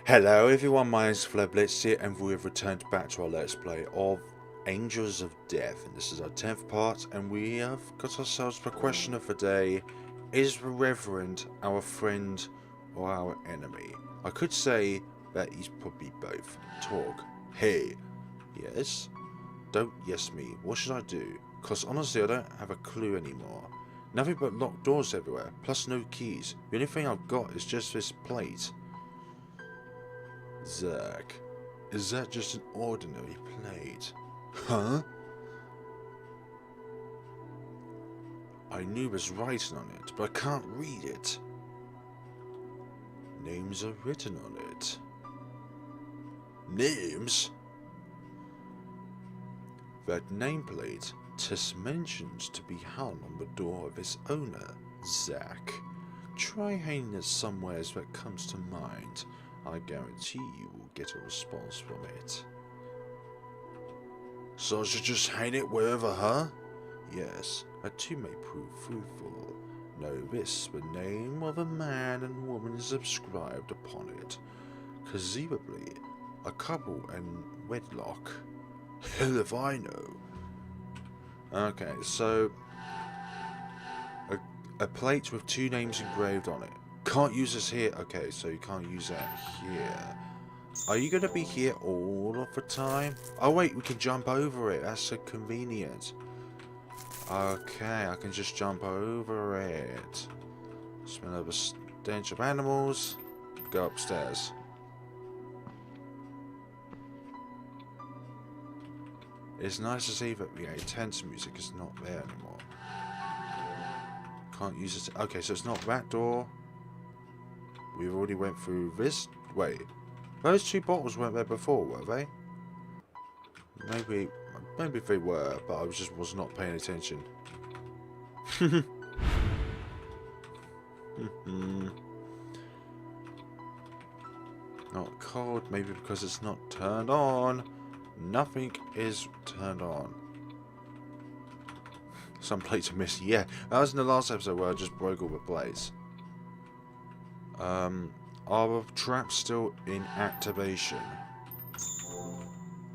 Hello everyone, my name is FlareBlitzed here, and we have returned back to our Let's Play of Angels of Death, and this is our 10th part, and we have got ourselves the question of the day: is the Reverend our friend or our enemy? I could say that he's probably both. Talk. Hey. Yes? Don't yes me. What should I do? Cause honestly I don't have a clue anymore. Nothing but locked doors everywhere, plus no keys. The only thing I've got is just this plate. Zack, is that just an ordinary plate? Huh? I knew there's writing on it, but I can't read it. Names are written on it. Names? That nameplate just mentions to be hung on the door of its owner, Zack. Try hanging it somewhere that comes to mind. I guarantee you will get a response from it. So I should just hang it wherever, huh? Yes, that too may prove fruitful. Know this, the name of a man and woman is inscribed upon it. Conceivably, a couple in wedlock. Hell if I know. Okay, so a plate with two names engraved on it. Can't use this here. Okay, so you can't use that here. Are you going to be here all of the time? Oh wait, we can jump over it. That's so convenient. Okay, I can just jump over it. Smell of a stench of animals. Go upstairs. It's nice to see that the intense music is not there anymore. Can't use it. Okay, so it's not that door. We've already went through this. Wait, those two bottles weren't there before, were they? Maybe they were, but I was not paying attention. Not cold, maybe because it's not turned on. Nothing is turned on. Some plates are missing. Yeah, that was in the last episode where I just broke all the plates. Are the traps still in activation?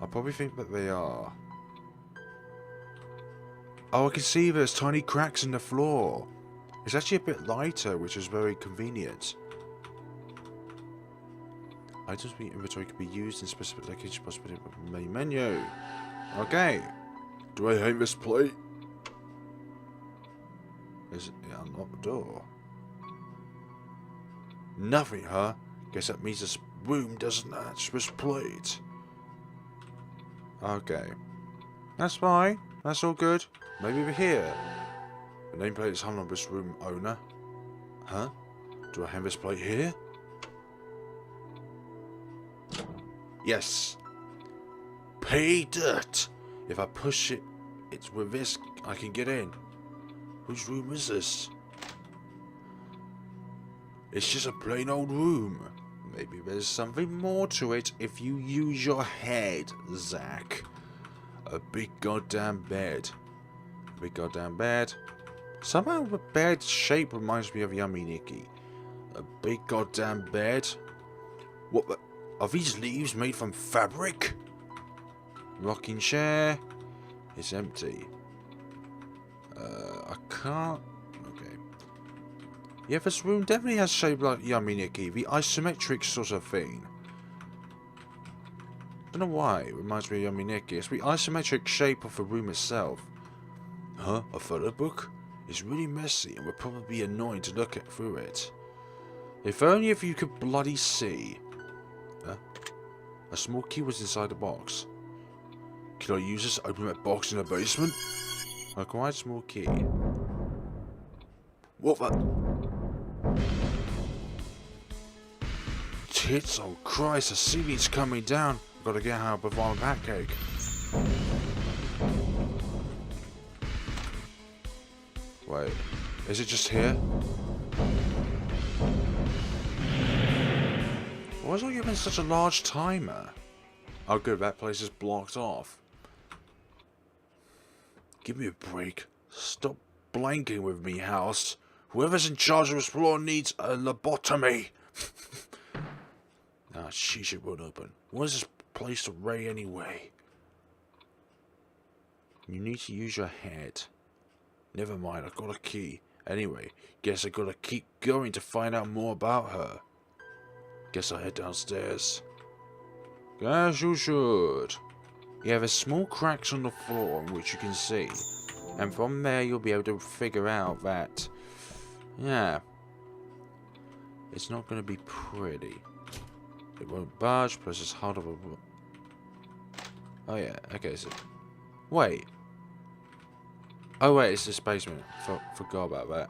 I probably think that they are. Oh, I can see there's tiny cracks in the floor. It's actually a bit lighter, which is very convenient. Items in the inventory can be used in specific locations, possibly in the main menu. Okay. Do I hang this plate? Is it unlock the door? Nothing, huh? Guess that means this room doesn't match this plate. Okay. That's fine. That's all good. Maybe we're here. The nameplate is hung on this room owner. Huh? Do I hang this plate here? Yes. Pay dirt. If I push it, it's with this I can get in. Whose room is this? It's just a plain old room. Maybe there's something more to it if you use your head, Zack. A big goddamn bed. Big goddamn bed. Somehow the bed shape reminds me of Yummy Nikki. A big goddamn bed? What the? Are these leaves made from fabric? Rocking chair. It's empty. I can't. Okay. Yeah, this room definitely has shape like Yummy Nikki, the isometric sort of thing. Don't know why it reminds me of Yummy Nikki. It's the isometric shape of the room itself. Huh? A photo book? It's really messy and would probably be annoying to look at through it. If only if you could bloody see. Huh? A small key was inside the box. Can I use this to open that box in the basement? A quite small key. What the? Tits, oh Christ, the ceiling's coming down. I've got to get out before I'm a pancake. Wait, is it just here? Why is it given such a large timer? Oh good, that place is blocked off. Give me a break. Stop blanking with me, house. Whoever's in charge of this floor needs a lobotomy. Ah, she should won't open. What is this place to Ray anyway? You need to use your head. Never mind, I've got a key. Anyway, guess I gotta keep going to find out more about her. Guess I'll head downstairs. As you should. You have a small cracks on the floor in which you can see. And from there you'll be able to figure out that... yeah. It's not going to be pretty. It won't budge, plus it's hard of a... oh yeah, okay, so... wait. Oh wait, it's this basement. Forgot about that.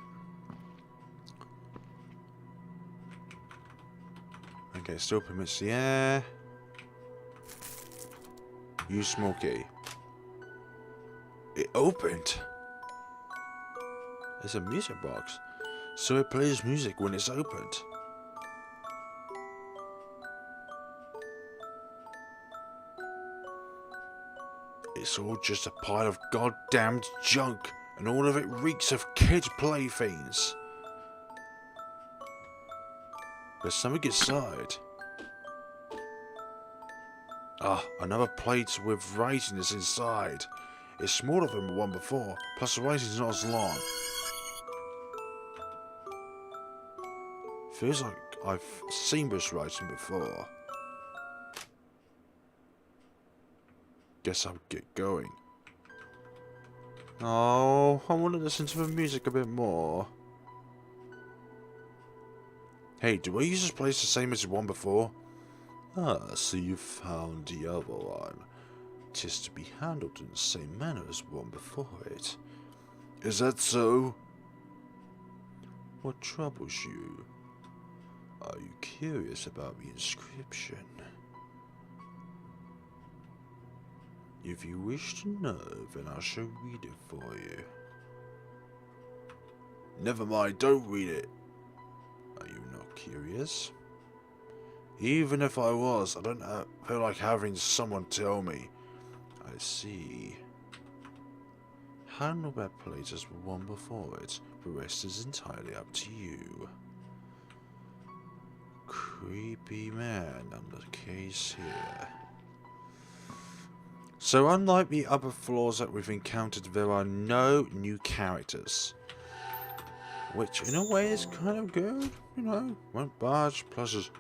Okay, still permits the air. Use small key. It opened. It's a music box. So it plays music when it's opened. It's all just a pile of goddamned junk, and all of it reeks of kids' playthings. There's something inside. Ah, another plate with raisins inside. It's smaller than the one before, plus the raisin's not as long. Feels like I've seen this raisin before. Guess I'll get going. Oh, I want to listen to the music a bit more. Hey, do I use this place the same as the one before? Ah, so you found the other one. 'Tis to be handled in the same manner as the one before it. Is that so? What troubles you? Are you curious about the inscription? If you wish to know, then I shall read it for you. Never mind, don't read it. Are you not curious? Even if I was, I don't feel like having someone tell me. I see. Handle that plate as the one before it. The rest is entirely up to you. Creepy man on the case here. So unlike the other floors that we've encountered, there are no new characters. Which in a way is kind of good, you know. Won't budge, plus it's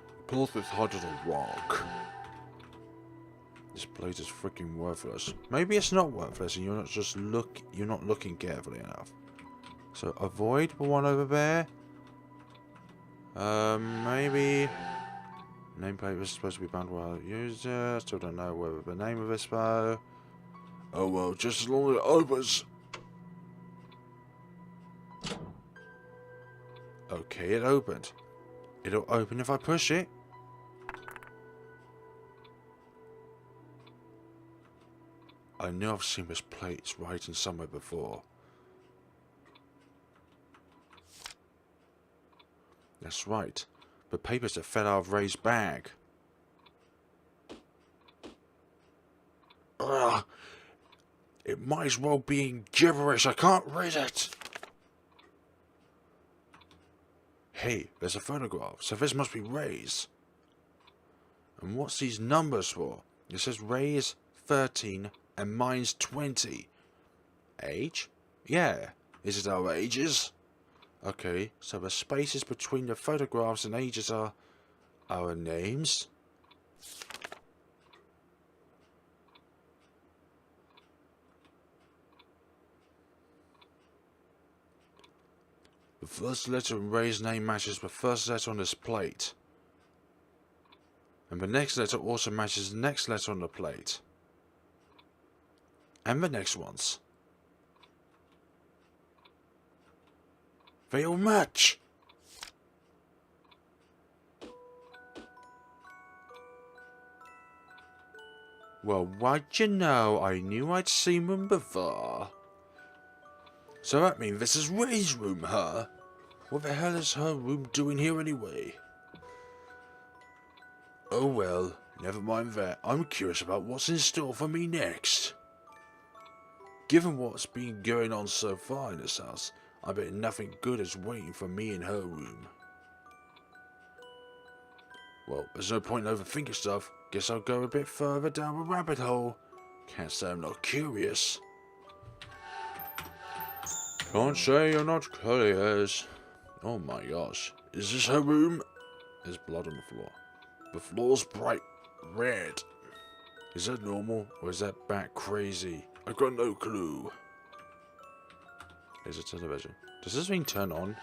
harder to rock. This plate is freaking worthless. Maybe it's not worthless and you're not looking carefully enough. So avoid the one over there. Maybe nameplate was supposed to be bound while used. Still don't know whether the name of this bow. Oh well, just as long as it opens. Okay, it opened. It'll open if I push it. I know I've seen this plate writing somewhere before. That's right. The papers that fell out of Ray's bag. Ugh. It might as well be in gibberish. I can't read it. Hey, there's a photograph. So this must be Ray's. And what's these numbers for? It says Ray's 13 and mine's 20. Age? Yeah. Is it our ages? Okay, so the spaces between the photographs and ages are our names. The first letter in Ray's name matches the first letter on this plate. And the next letter also matches the next letter on the plate. And the next ones. They all match! Well, why'd you know? I knew I'd seen them before. So that means this is Ray's room, huh? What the hell is her room doing here anyway? Oh well, never mind that. I'm curious about what's in store for me next. Given what's been going on so far in this house, I bet nothing good is waiting for me in her room. Well, there's no point in overthinking stuff. Guess I'll go a bit further down the rabbit hole. Can't say I'm not curious. Can't say you're not curious. Oh my gosh. Is this her room? There's blood on the floor. The floor's bright red. Is that normal or is that bat crazy? I've got no clue. There's a television. Does this thing turn on?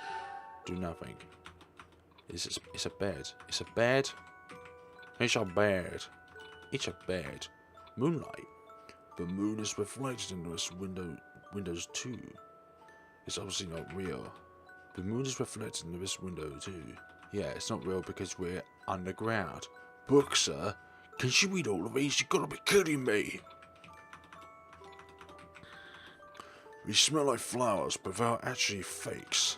Do nothing. It's a bed. It's a bed. It's a bed. It's a bed. Moonlight. The moon is reflected in this windows too. It's obviously not real. The moon is reflected in this window too. Yeah, it's not real because we're underground. Book, sir? Can she read all of these? You gotta be kidding me! These smell like flowers, but they're actually fakes.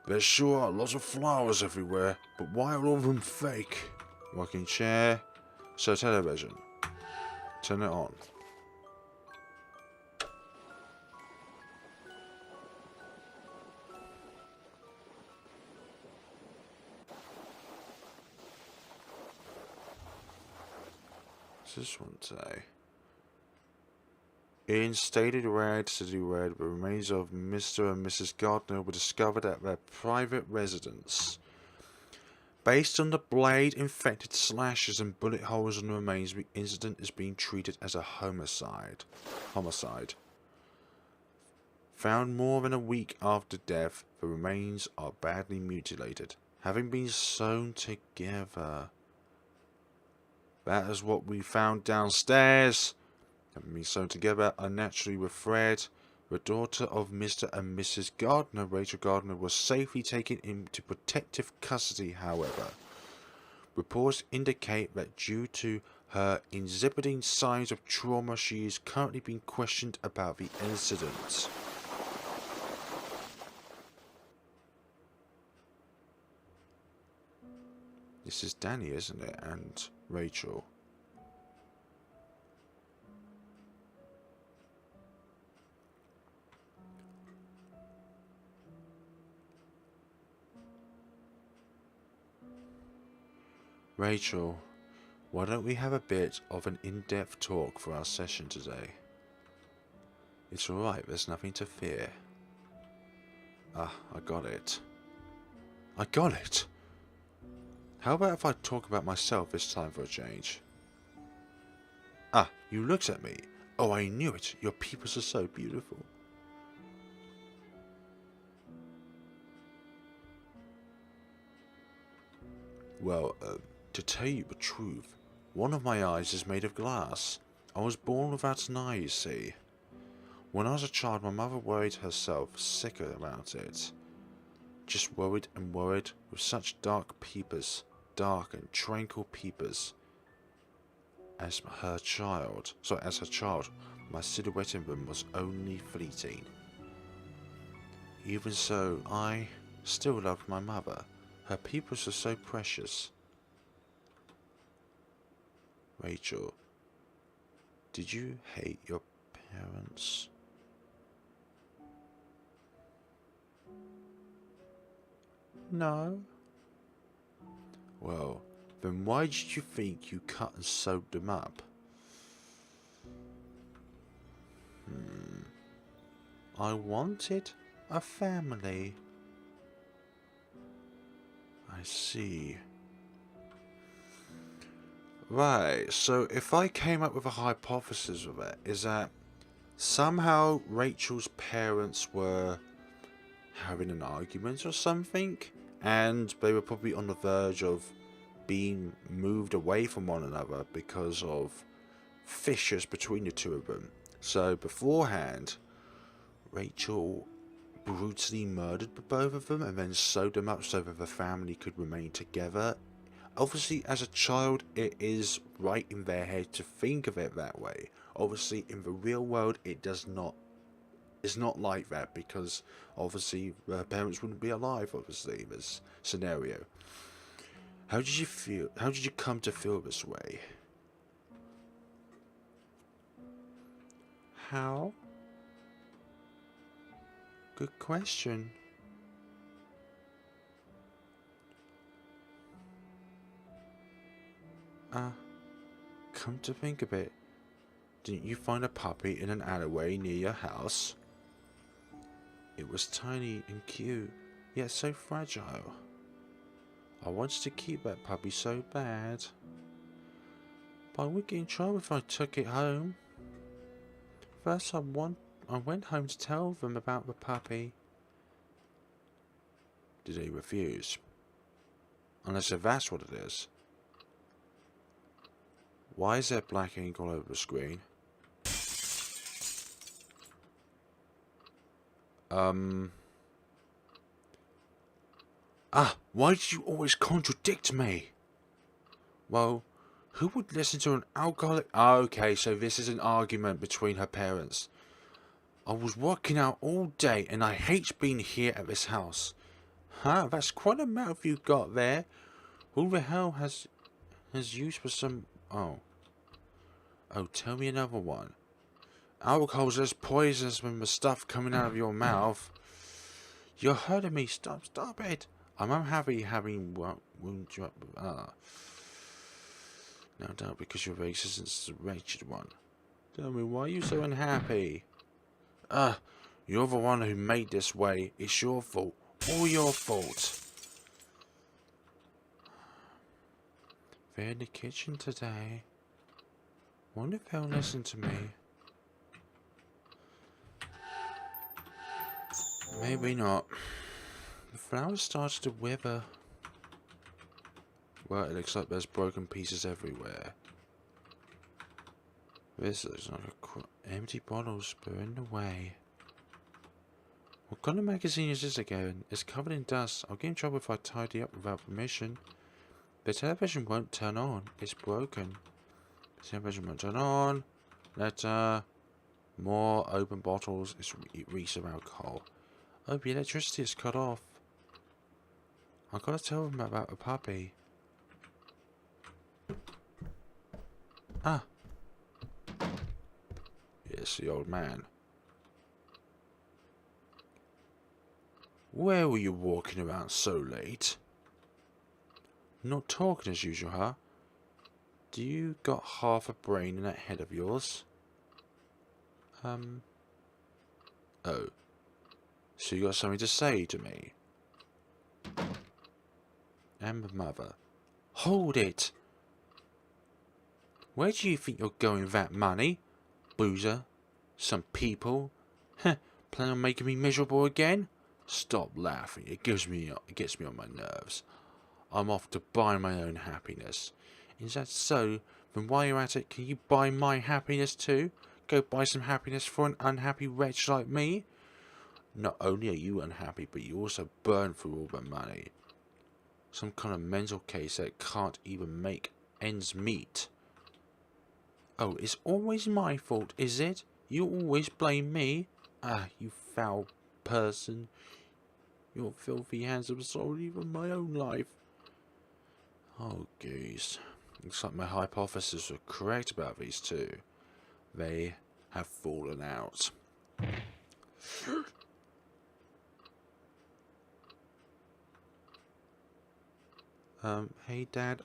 There sure are lots of flowers everywhere, but why are all of them fake? Rocking chair. So television. Turn it on. What's this one say? In City Red, the remains of Mr. and Mrs. Gardner were discovered at their private residence. Based on the blade-infected slashes and bullet holes on the remains, the incident is being treated as a homicide. Found more than a week after death, the remains are badly mutilated, having been sewn together. That is what we found downstairs. Having been sewn together unnaturally with thread. The daughter of Mr. and Mrs. Gardner, Rachel Gardner, was safely taken into protective custody, however. Reports indicate that due to her exhibiting signs of trauma, she is currently being questioned about the incident. This is Danny, isn't it? And Rachel. Rachel, why don't we have a bit of an in-depth talk for our session today? It's alright, there's nothing to fear. Ah, I got it. I got it! How about if I talk about myself this time for a change? Ah, you looked at me. Oh, I knew it. Your pupils are so beautiful. Well, to tell you the truth, one of my eyes is made of glass. I was born without an eye, you see. When I was a child, my mother worried herself sick about it. Just worried and worried with such dark and tranquil peepers. As her child, my silhouette in them was only fleeting. Even so, I still loved my mother. Her pupils were so precious. Rachel, did you hate your parents? No. Well, then why did you think you cut and sewed them up? I wanted a family. I see. Right, so if I came up with a hypothesis of it, is that somehow Rachel's parents were having an argument or something, and they were probably on the verge of being moved away from one another because of fissures between the two of them. So beforehand, Rachel brutally murdered both of them and then sewed them up so that the family could remain together. Obviously, as a child, it is right in their head to think of it that way. Obviously, in the real world, it does not. It's not like that because obviously their parents wouldn't be alive. Obviously, in this scenario. How did you feel? How did you come to feel this way? How? Good question. Come to think of it, didn't you find a puppy in an alleyway near your house? It was tiny and cute, yet so fragile. I wanted to keep that puppy so bad, but I would get in trouble if I took it home. First I went home to tell them about the puppy. Did he refuse? Unless if that's what it is. Why is there black ink all over the screen? Why did you always contradict me? Well, who would listen to an alcoholic? Okay, so this is an argument between her parents. I was working out all day and I hate being here at this house. Huh, that's quite a mouth you've got there. Who the hell has used for some... Oh, tell me another one. Alcohol's as poisonous than the stuff coming out of your mouth. You're hurting me. Stop it. I'm unhappy having wound you up. No doubt because your race isn't the wretched one. Tell me, why are you so unhappy? You're the one who made this way. It's your fault. All your fault. They're in the kitchen today. Wonder if they'll listen to me. Maybe not. The flowers started to wither. Well, it looks like there's broken pieces everywhere. This looks like empty bottles burned away. What kind of magazine is this again? It's covered in dust. I'll get in trouble if I tidy up without permission. The television won't turn on. It's broken. The television won't turn on. Letter. More open bottles. It reeks of alcohol. Oh, the electricity is cut off. I've got to tell them about the puppy. Yes, the old man. Where were you walking around so late? Not talking as usual, huh? Do you got half a brain in that head of yours? Oh. So you got something to say to me? And the mother. Hold it! Where do you think you're going with that money? Boozer? Some people? Heh, plan on making me miserable again? Stop laughing, it gets me on my nerves. I'm off to buy my own happiness. Is that so? Then while you're at it, can you buy my happiness too? Go buy some happiness for an unhappy wretch like me? Not only are you unhappy, but you also burn through all the money. Some kind of mental case that can't even make ends meet. Oh, it's always my fault, is it? You always blame me? You foul person. Your filthy hands have soiled even my own life. Oh, geez. Looks like my hypotheses were correct about these two. They have fallen out. Hey, Dad,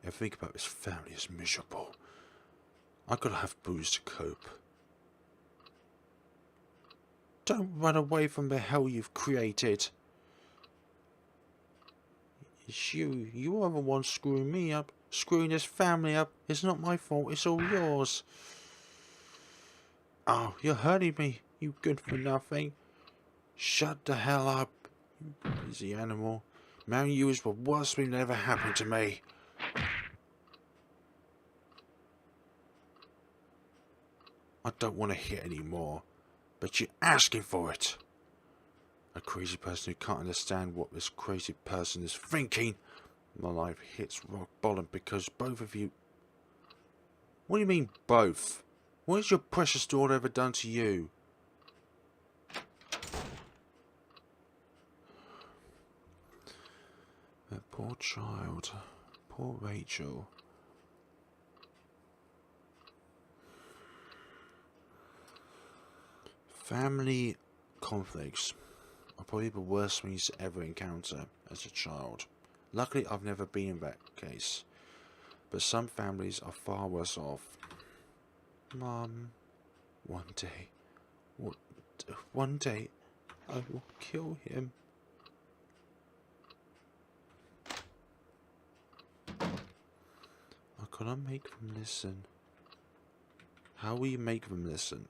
everything about this family is miserable. I gotta have booze to cope. Don't run away from the hell you've created. It's you. You are the one screwing me up. Screwing this family up. It's not my fault. It's all yours. Oh, you're hurting me. You good for nothing. Shut the hell up. You busy animal. Marrying you is the worst thing that ever happened to me. I don't want to hit anymore. But you're asking for it. A crazy person who can't understand what this crazy person is thinking. My life hits rock bottom because both of you... What do you mean, both? What has your precious daughter ever done to you? That poor child. Poor Rachel. Family conflicts are probably the worst things to ever encounter as a child. Luckily, I've never been in that case. but some families are far worse off. Mom, one day, I will kill him. I cannot make them listen. How will you make them listen?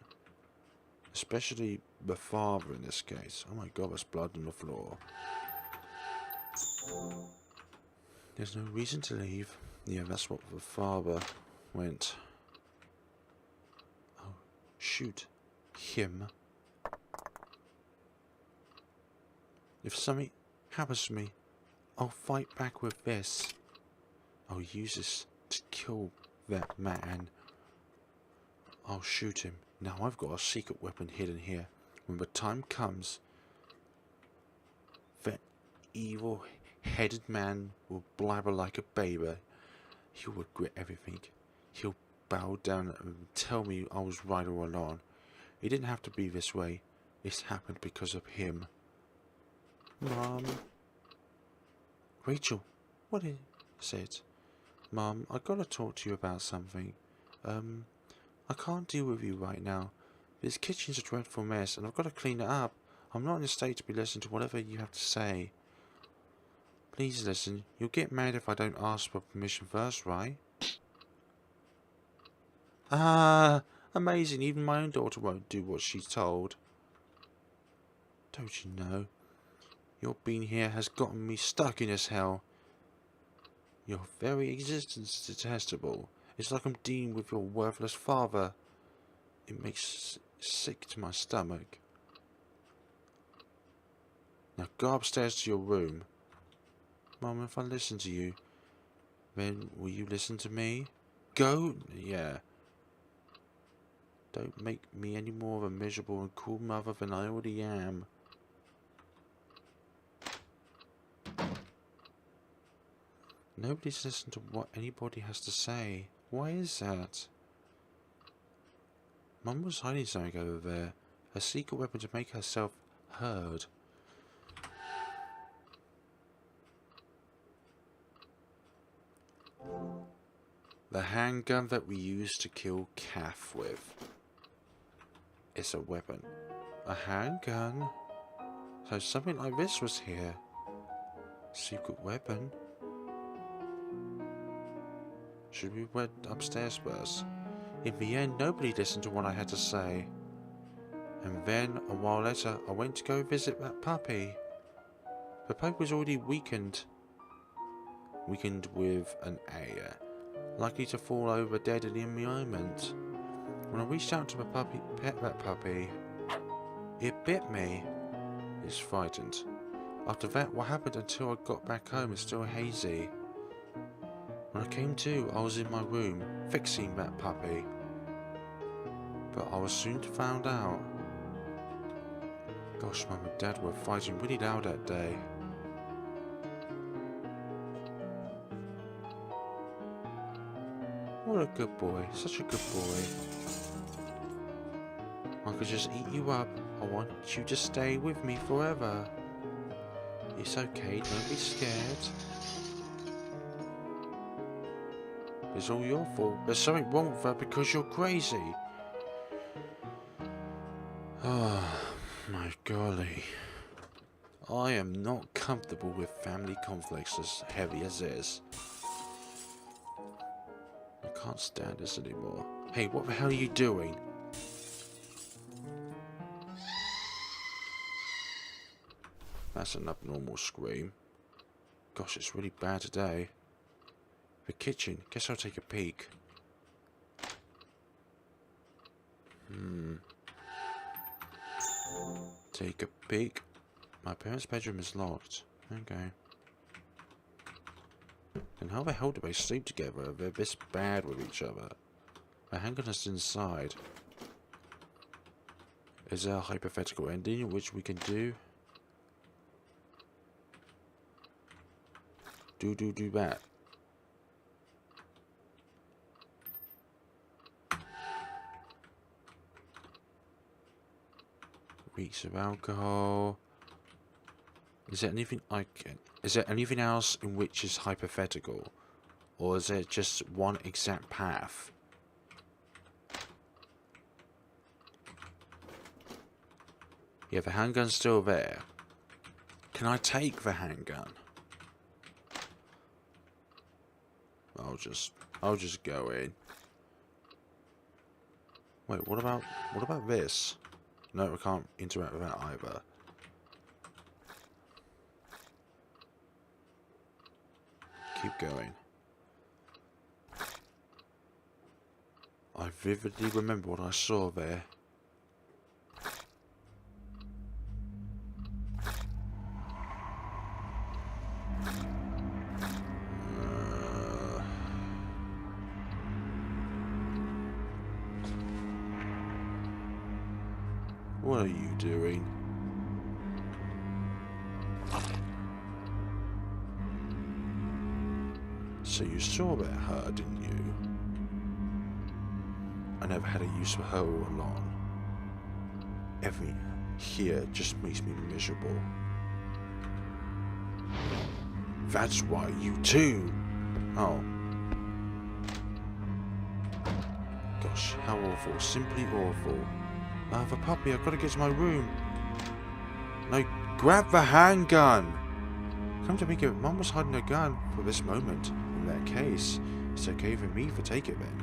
Especially the father in this case. Oh my god, there's blood on the floor. There's no reason to leave. Yeah, that's what the father went. Oh, shoot. Him. If something happens to me, I'll fight back with this. I'll use this to kill that man. I'll shoot him. Now I've got a secret weapon hidden here. When the time comes, that evil-headed man will blabber like a baby. He'll regret everything. He'll bow down and tell me I was right all along. It didn't have to be this way. This happened because of him. Mom. Rachel, what is it? Mom, I gotta talk to you about something. I can't deal with you right now. This kitchen's a dreadful mess and I've got to clean it up. I'm not in a state to be listening to whatever you have to say. Please listen. You'll get mad if I don't ask for permission first, right? Ah, amazing. Even my own daughter won't do what she's told. Don't you know? Your being here has gotten me stuck in this hell. Your very existence is detestable. It's like I'm dealing with your worthless father. It makes sick to my stomach. Now go upstairs to your room. Mum, if I listen to you, then will you listen to me? Go? Yeah. Don't make me any more of a miserable and cruel mother than I already am. Nobody's listening to what anybody has to say. Why is that? Mum was hiding something over there. A secret weapon to make herself heard. The handgun that we used to kill Kath with. It's a weapon. A handgun? So something like this was here. Secret weapon? Should we went upstairs first? In the end, nobody listened to what I had to say. And then, a while later, I went to go visit that puppy. The puppy was already weakened. Weakened with an A. Likely to fall over dead at any moment. When I reached out to the puppy, pet that puppy, it bit me. It's frightened. After that, what happened until I got back home is still hazy. When I came to, I was in my room, fixing that puppy. But I was soon found out. Gosh, Mum and Dad were fighting really loud that day. What a good boy, such a good boy. I could just eat you up. I want you to stay with me forever. It's okay, don't be scared. It's all your fault. There's something wrong with her because you're crazy. Ah, my golly. I am not comfortable with family conflicts as heavy as this. I can't stand this anymore. Hey, what the hell are you doing? That's an abnormal scream. Gosh, it's really bad today. The kitchen. Guess I'll take a peek. Take a peek. My parents' bedroom is locked. Okay. And how the hell do they sleep together if they're this bad with each other? The handgun is inside. Is there a hypothetical ending which we can do? Do that. Reeks of alcohol. Is there anything else in which is hypothetical? Or is it just one exact path? Yeah, the handgun's still there. Can I take the handgun? I'll just go in. Wait, what about this? No, I can't interact with that either. Keep going. I vividly remember what I saw there. What are you doing? So you saw that her, didn't you? I never had a use for her all along. Every here just makes me miserable. That's why you too. Oh. Gosh, how awful. Simply awful. I have a puppy, I've got to get to my room. No, grab the handgun! Come to think of it, Mum was hiding a gun for this moment. In that case, it's okay for me to take it then.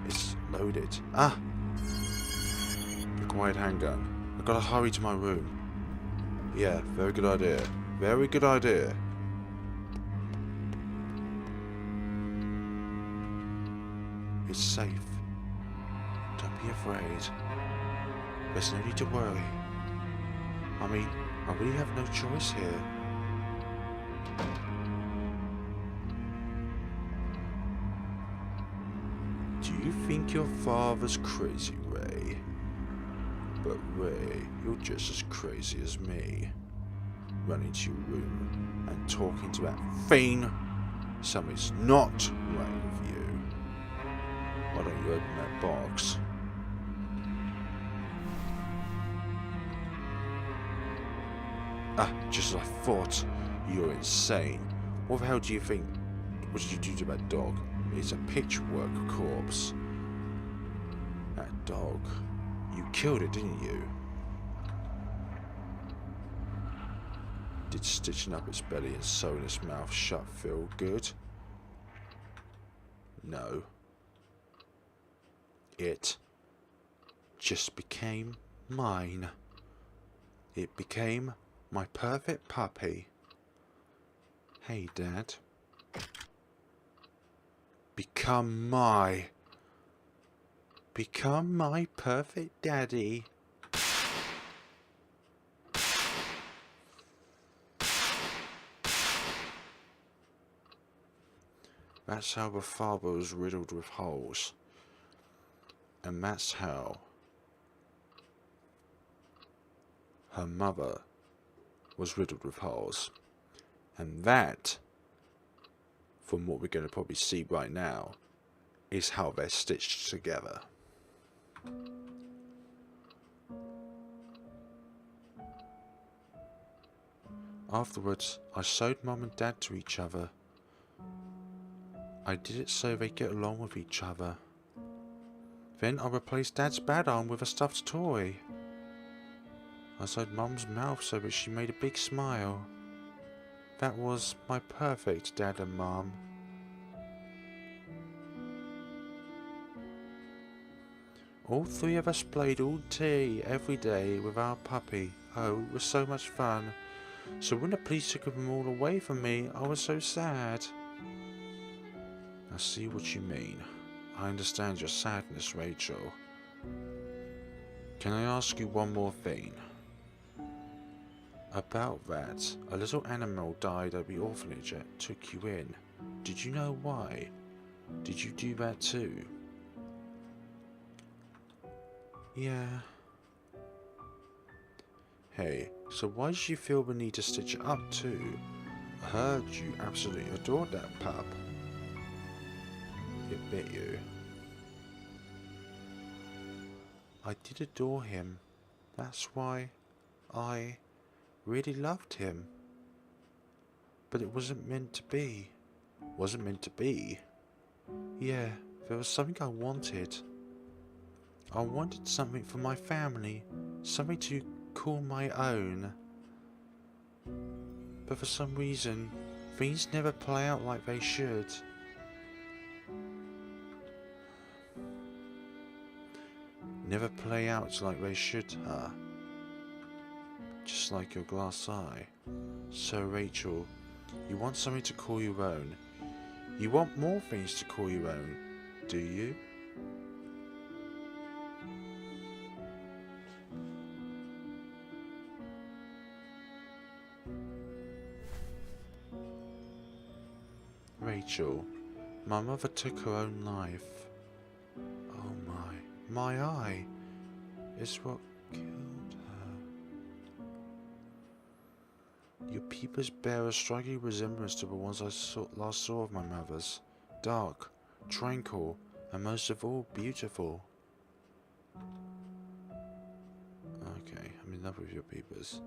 It's loaded. Ah! The quiet handgun. I've got to hurry to my room. Yeah, very good idea. Very good idea. It's safe. Don't be afraid. There's no need to worry. I mean, I really have no choice here. Do you think your father's crazy, Ray? But Ray, you're just as crazy as me. Running to your room and talking to that fiend. Something's not right with you. Why don't you open that box? Ah, just as I thought. You're insane. What the hell do you think? What did you do to that dog? It's a pitchwork corpse. That dog. You killed it, didn't you? Did stitching up its belly and sewing its mouth shut feel good? No. It just became mine. It became my perfect puppy. Hey, Dad. Become my perfect daddy. That's how the father was riddled with holes. And that's how her mother was riddled with holes. And that, from what we're going to probably see right now, is how they're stitched together. Afterwards, I sewed Mum and Dad to each other. I did it so they get along with each other. Then I replaced Dad's bad arm with a stuffed toy. I sewed Mum's mouth so that she made a big smile. That was my perfect Dad and Mum. All three of us played all day every day with our puppy. Oh, it was so much fun. So when the police took them all away from me, I was so sad. I see what you mean. I understand your sadness, Rachel. Can I ask you one more thing? About that, a little animal died at the orphanage that took you in. Did you know why? Did you do that too? Yeah. Hey, so why did you feel the need to stitch it up too? I heard you absolutely adored that pup. It bit you. I did adore him. That's why I really loved him. But it wasn't meant to be. Wasn't meant to be? Yeah, there was something I wanted. I wanted something for my family. Something to call my own. But for some reason, things never play out like they should. Never play out like they should, huh? Just like your glass eye. So Rachel, you want something to call your own. You want more things to call your own, do you? Rachel, my mother took her own life. Oh my eye is what killed her. Your peepers bear a striking resemblance to the ones I last saw of my mother's. Dark, tranquil, and most of all, beautiful. Okay, I'm in love with your peepers.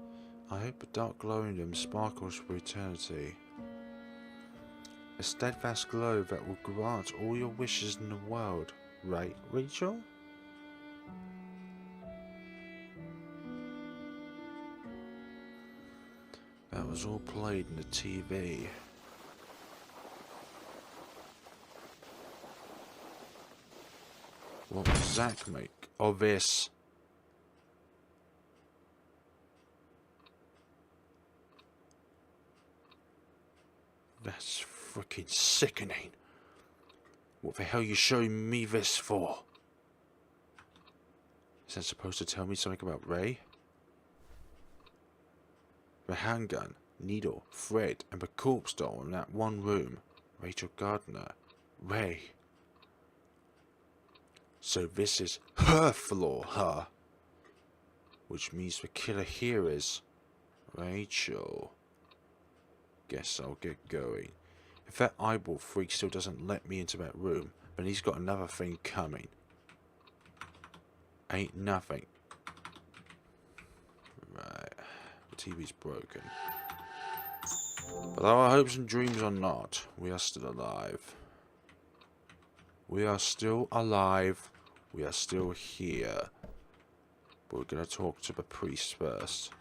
I hope the dark glow in them sparkles for eternity. A steadfast glow that will grant all your wishes in the world, right, Rachel? That was all played in the TV. What does Zack make of this? That's freaking sickening. What the hell are you showing me this for? Is that supposed to tell me something about Ray? The handgun, needle, thread, and the corpse doll in that one room. Rachel Gardner. Ray. So this is her flaw, huh? Which means the killer here is Rachel. Guess I'll get going. If that eyeball freak still doesn't let me into that room, then he's got another thing coming. Ain't nothing. Right. The TV's broken. But our hopes and dreams are not. We are still alive. We are still alive. We are still here. But we're going to talk to the priest first.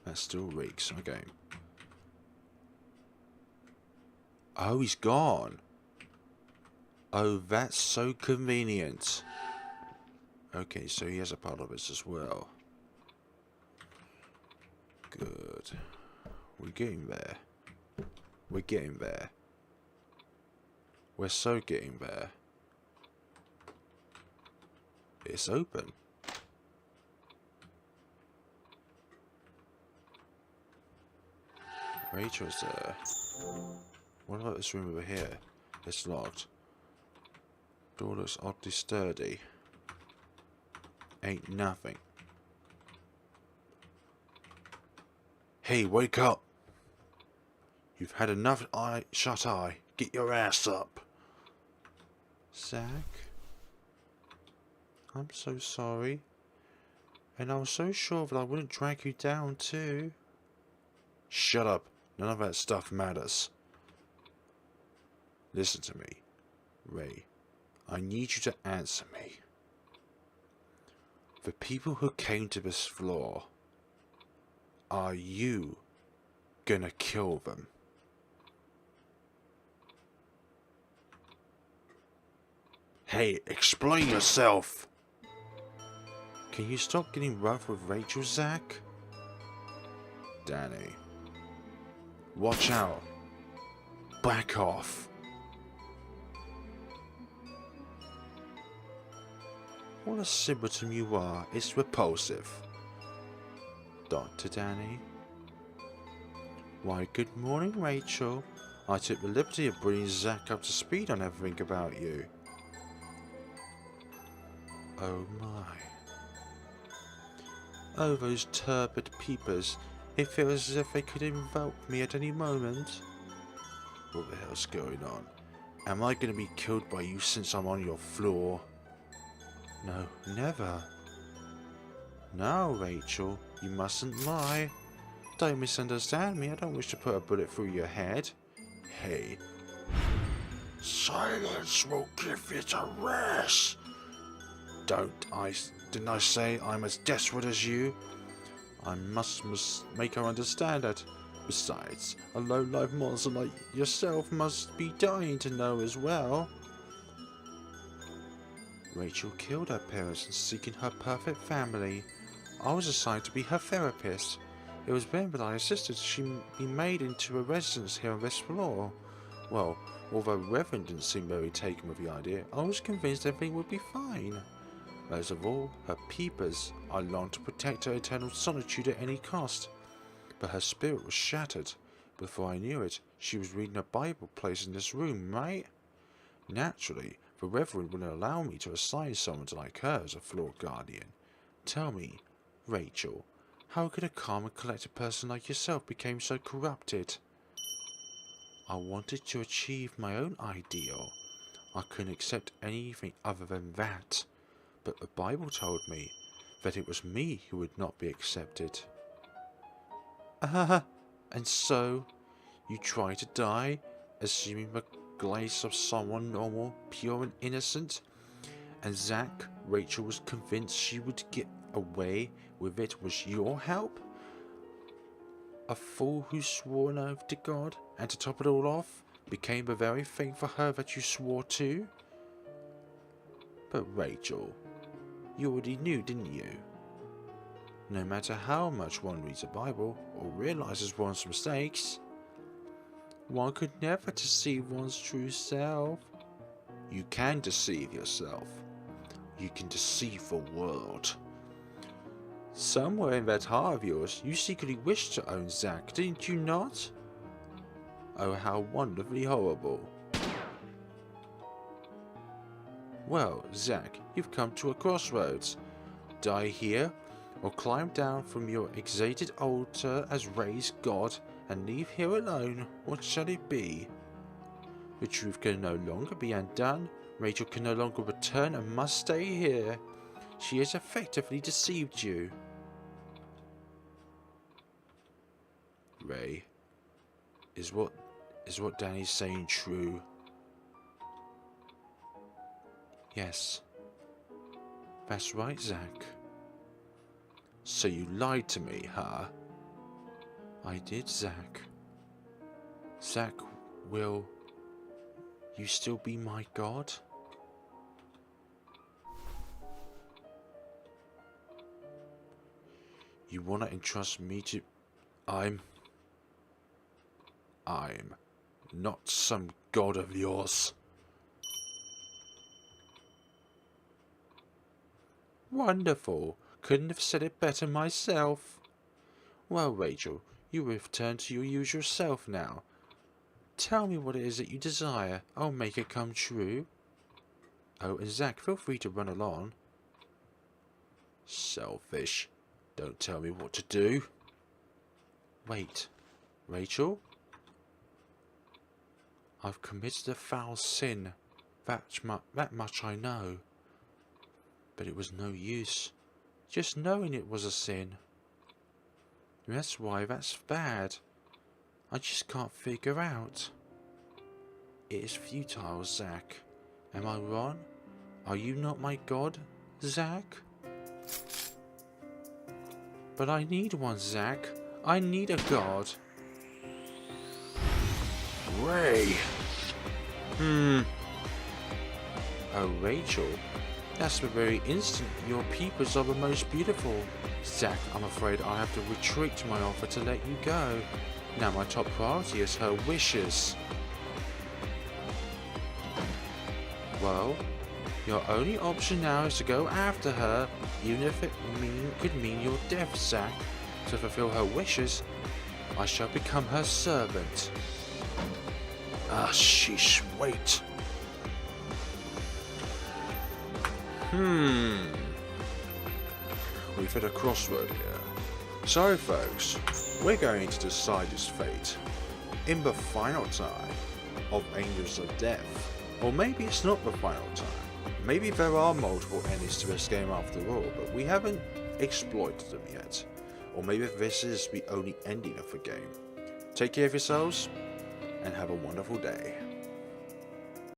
That still reeks. Okay. Oh, he's gone. Oh, that's so convenient. Okay, so he has a part of this as well. Good. We're getting there. We're getting there. We're so getting there. It's open. Rachel's there. What about this room over here? It's locked. Door looks oddly sturdy. Ain't nothing. Hey, wake up! You've had enough shut eye. Get your ass up. Zack? I'm so sorry. And I was so sure that I wouldn't drag you down too. Shut up. None of that stuff matters. Listen to me, Ray. I need you to answer me. The people who came to this floor, are you gonna kill them? Hey, explain yourself! Can you stop getting rough with Rachel, Zack? Danny. Watch out. Back off. What a simpleton you are. It's repulsive. Dr. Danny. Why, good morning, Rachel. I took the liberty of bringing Zack up to speed on everything about you. Oh my. Oh, those turbid peepers. It feels as if they could envelop me at any moment. What the hell's going on? Am I going to be killed by you since I'm on your floor? No, never. No, Rachel, you mustn't lie. Don't misunderstand me, I don't wish to put a bullet through your head. Hey. Silence will give it a rest. Didn't I say I'm as desperate as you? I must make her understand that. Besides, a low-life monster like yourself must be dying to know as well. Rachel killed her parents in seeking her perfect family. I was assigned to be her therapist. It was then that I insisted she be made into a residence here on Vesplore. Well, although Reverend didn't seem very taken with the idea, I was convinced everything would be fine. Most of all, her peepers. I longed to protect her eternal solitude at any cost. But her spirit was shattered. Before I knew it, she was reading a Bible placed in this room, right? Naturally, the Reverend wouldn't allow me to assign someone like her as a floor guardian. Tell me, Rachel, how could a calm and collected person like yourself become so corrupted? I wanted to achieve my own ideal. I couldn't accept anything other than that. But the Bible told me that it was me who would not be accepted. And so, you try to die, assuming the glaze of someone normal, pure and innocent? And Zack, Rachel was convinced she would get away with it was your help? A fool who swore an oath to God, and to top it all off, became the very thing for her that you swore to? But Rachel, you already knew, didn't you? No matter how much one reads the Bible or realizes one's mistakes, one could never deceive one's true self. You can deceive yourself. You can deceive the world. Somewhere in that heart of yours, you secretly wished to own Zack, didn't you not? Oh, how wonderfully horrible. Well, Zack, you've come to a crossroads. Die here, or climb down from your exalted altar as raised God and leave here alone. What shall it be? The truth can no longer be undone. Rachel can no longer return and must stay here. She has effectively deceived you. Ray, is what Danny's saying true? Yes. That's right, Zack. So you lied to me, huh? I did, Zack. Zack, will you still be my god? You wanna entrust me to... I'm not some god of yours. Wonderful. Couldn't have said it better myself. Well, Rachel, you return to your usual self now. Tell me what it is that you desire. I'll make it come true. Oh, and Zack, feel free to run along. Selfish. Don't tell me what to do. Wait, Rachel? I've committed a foul sin. That much I know. But it was no use. Just knowing it was a sin. That's why that's bad. I just can't figure out. It is futile, Zack. Am I wrong? Are you not my god, Zack? But I need one, Zack. I need a god. Ray. Oh, Rachel. That's the very instant your peepers are the most beautiful. Zack, I'm afraid I have to retreat my offer to let you go. Now my top priority is her wishes. Well, your only option now is to go after her, even if it could mean your death, Zack. To fulfill her wishes, I shall become her servant. Ah, sheesh, wait. We've hit a crossroad here. So folks, we're going to decide his fate in the final time of Angels of Death. Or maybe it's not the final time. Maybe there are multiple endings to this game after all, but we haven't exploited them yet. Or maybe this is the only ending of the game. Take care of yourselves, and have a wonderful day.